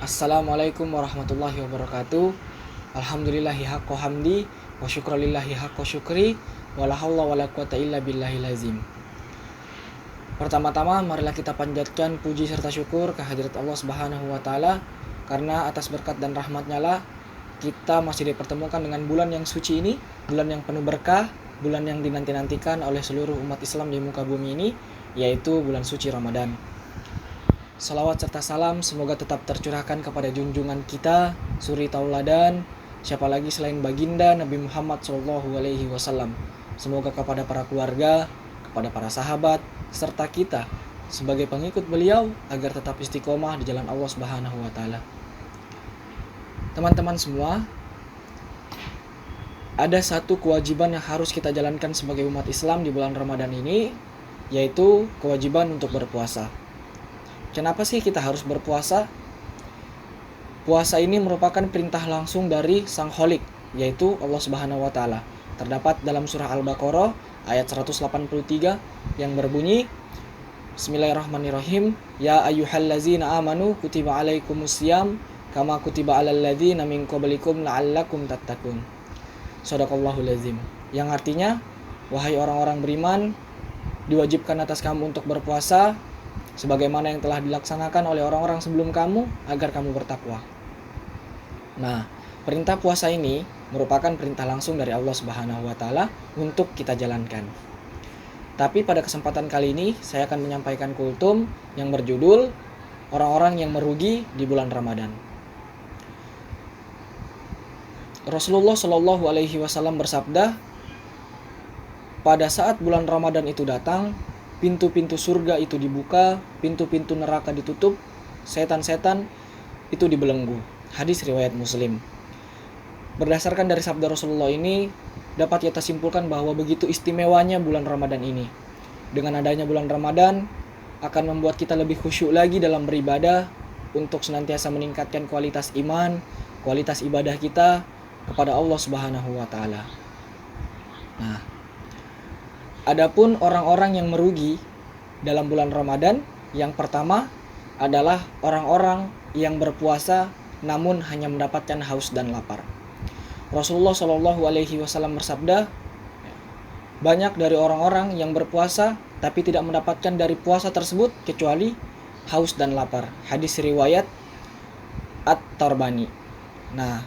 Assalamualaikum warahmatullahi wabarakatuh. Alhamdulillahi haqqa hamdi wa syukralillahi haqqa syukri wa la haula wa la quwata illa billahil azim. Pertama-tama marilah kita panjatkan puji serta syukur kehadirat Allah Subhanahu wa taala, karena atas berkat dan rahmat-Nya lah kita masih dipertemukan dengan bulan yang suci ini, bulan yang penuh berkah, bulan yang dinanti-nantikan oleh seluruh umat Islam di muka bumi ini, yaitu bulan suci Ramadan. Salawat serta salam semoga tetap tercurahkan kepada junjungan kita, suri tauladan, siapa lagi selain baginda Nabi Muhammad SAW. Semoga kepada para keluarga, kepada para sahabat, serta kita sebagai pengikut beliau agar tetap istiqomah di jalan Allah Subhanahu wa taala. Teman-teman semua, ada satu kewajiban yang harus kita jalankan sebagai umat Islam di bulan Ramadan ini, yaitu kewajiban untuk berpuasa. Kenapa sih kita harus berpuasa? Puasa ini merupakan perintah langsung dari Sang Kholik, yaitu Allah Subhanahu wa taala. Terdapat dalam surah Al-Baqarah ayat 183 yang berbunyi, Bismillahirrahmanirrahim, Ya ayyuhallazina amanu kutiba alaikumusiyam kama kutiba alal ladzina min qablikum la'allakum tattaqun. Shadaqallahul azim. Yang artinya, wahai orang-orang beriman, diwajibkan atas kamu untuk berpuasa sebagaimana yang telah dilaksanakan oleh orang-orang sebelum kamu agar kamu bertakwa. Nah, perintah puasa ini merupakan perintah langsung dari Allah Subhanahu wa taala untuk kita jalankan. Tapi pada kesempatan kali ini saya akan menyampaikan kultum yang berjudul Orang-orang yang merugi di bulan Ramadan. Rasulullah Shallallahu alaihi wasallam bersabda, pada saat bulan Ramadan itu datang, pintu-pintu surga itu dibuka, pintu-pintu neraka ditutup, setan-setan itu dibelenggu. Hadis riwayat Muslim. Berdasarkan dari sabda Rasulullah ini, dapat kita simpulkan bahwa begitu istimewanya bulan Ramadan ini. Dengan adanya bulan Ramadan, akan membuat kita lebih khusyuk lagi dalam beribadah, untuk senantiasa meningkatkan kualitas iman, kualitas ibadah kita kepada Allah Subhanahu wa taala. Nah, adapun orang-orang yang merugi dalam bulan Ramadan, yang pertama adalah orang-orang yang berpuasa namun hanya mendapatkan haus dan lapar. Rasulullah Shallallahu alaihi wasallam bersabda, banyak dari orang-orang yang berpuasa tapi tidak mendapatkan dari puasa tersebut kecuali haus dan lapar. Hadis riwayat At-Tarbani. Nah,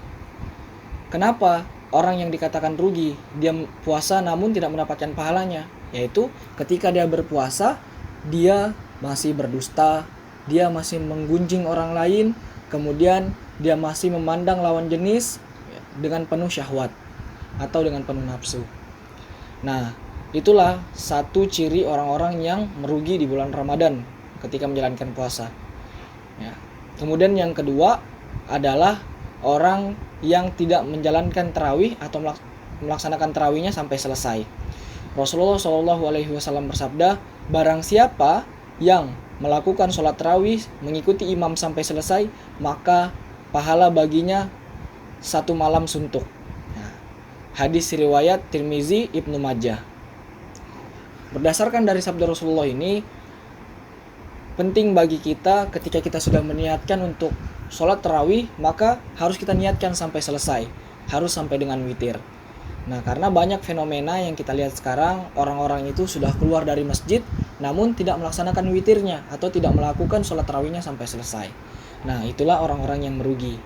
kenapa orang yang dikatakan rugi, dia puasa namun tidak mendapatkan pahalanya? Yaitu ketika dia berpuasa, dia masih berdusta, dia masih menggunjing orang lain, kemudian dia masih memandang lawan jenis dengan penuh syahwat atau dengan penuh nafsu. Nah, itulah satu ciri orang-orang yang merugi di bulan Ramadan ketika menjalankan puasa. Ya. Kemudian yang kedua adalah orang yang tidak menjalankan tarawih atau melaksanakan tarawihnya sampai selesai. Rasulullah SAW bersabda, barang siapa yang melakukan sholat tarawih mengikuti imam sampai selesai, maka pahala baginya satu malam suntuk. Nah, hadis riwayat Tirmizi, Ibnu Majah. Berdasarkan dari sabda Rasulullah ini, penting bagi kita ketika kita sudah meniatkan untuk sholat tarawih, maka harus kita niatkan sampai selesai, harus sampai dengan witir. Nah, karena banyak fenomena yang kita lihat sekarang, orang-orang itu sudah keluar dari masjid namun tidak melaksanakan witirnya atau tidak melakukan sholat tarawihnya sampai selesai. Nah, itulah orang-orang yang merugi.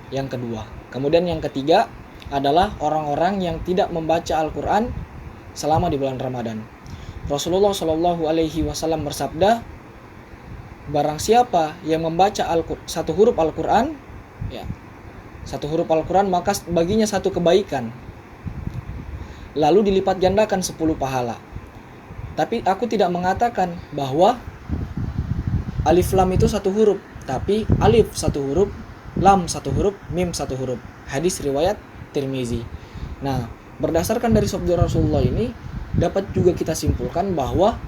Yang kedua. Kemudian yang ketiga adalah orang-orang yang tidak membaca Al-Quran selama di bulan Ramadan. Rasulullah Shallallahu alaihi wasallam bersabda, barang siapa yang membaca satu huruf Al-Quran, satu huruf Al-Quran, maka baginya satu kebaikan, lalu dilipat gandakan 10 pahala. Tapi aku tidak mengatakan bahwa alif lam itu satu huruf, tapi alif satu huruf, lam satu huruf, mim satu huruf. Hadis riwayat Tirmizi. Nah, berdasarkan dari sabda Rasulullah ini, dapat juga kita simpulkan bahwa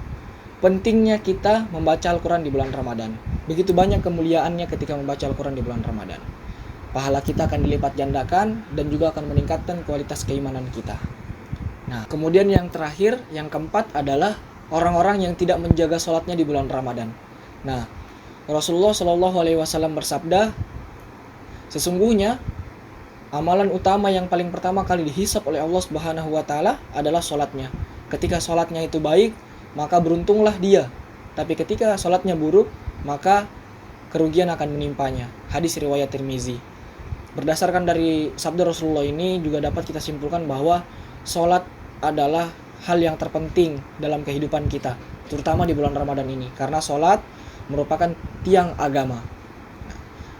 pentingnya kita membaca Al-Quran di bulan Ramadan. Begitu banyak kemuliaannya ketika membaca Al-Quran di bulan Ramadan. Pahala kita akan dilipat gandakan dan juga akan meningkatkan kualitas keimanan kita. Nah, kemudian yang terakhir, yang keempat adalah orang-orang yang tidak menjaga sholatnya di bulan Ramadan. Nah, Rasulullah Shallallahu Alaihi Wasallam bersabda, sesungguhnya amalan utama yang paling pertama kali dihisap oleh Allah Subhanahu Wa Taala adalah sholatnya. Ketika sholatnya itu baik, maka beruntunglah dia. Tapi ketika sholatnya buruk, maka kerugian akan menimpanya. Hadis riwayat Tirmizi. Berdasarkan dari sabda Rasulullah ini juga dapat kita simpulkan bahwa sholat adalah hal yang terpenting dalam kehidupan kita, terutama di bulan Ramadan ini, karena sholat merupakan tiang agama.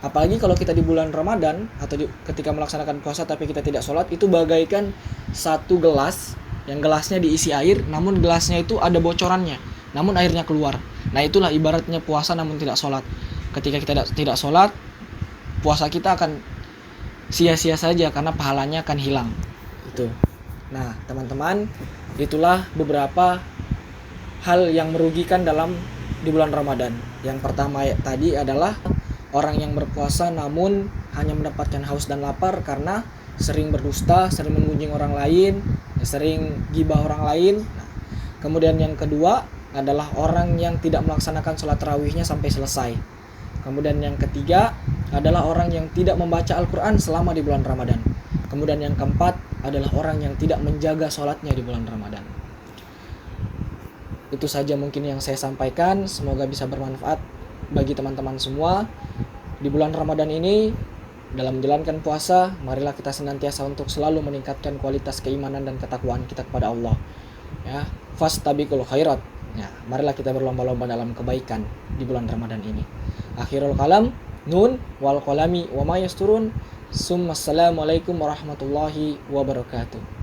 Apalagi kalau kita di bulan Ramadan atau ketika melaksanakan puasa tapi kita tidak sholat, itu bagaikan satu gelas yang gelasnya diisi air, namun gelasnya itu ada bocorannya, namun airnya keluar. Nah, itulah ibaratnya puasa namun tidak sholat. Ketika kita tidak sholat, puasa kita akan sia-sia saja karena pahalanya akan hilang. Itu. Nah, teman-teman, itulah beberapa hal yang merugikan di bulan Ramadan. Yang pertama tadi adalah orang yang berpuasa namun hanya mendapatkan haus dan lapar karena sering berdusta, sering menggunjing orang lain, sering gibah orang lain. Nah, kemudian yang kedua adalah orang yang tidak melaksanakan sholat tarawihnya sampai selesai. Kemudian yang ketiga adalah orang yang tidak membaca Al-Quran selama di bulan Ramadan. Kemudian yang keempat adalah orang yang tidak menjaga sholatnya di bulan Ramadan. Itu saja mungkin yang saya sampaikan. Semoga bisa bermanfaat bagi teman-teman semua. Di bulan Ramadan ini, dalam menjalankan puasa, marilah kita senantiasa untuk selalu meningkatkan kualitas keimanan dan ketakwaan kita kepada Allah. Ya, fastabiqul khairat. Ya, marilah kita berlomba-lomba dalam kebaikan di bulan Ramadan ini. Akhirul kalam, nun wal qalami wa ma yasturun. Assalamualaikum warahmatullahi wabarakatuh.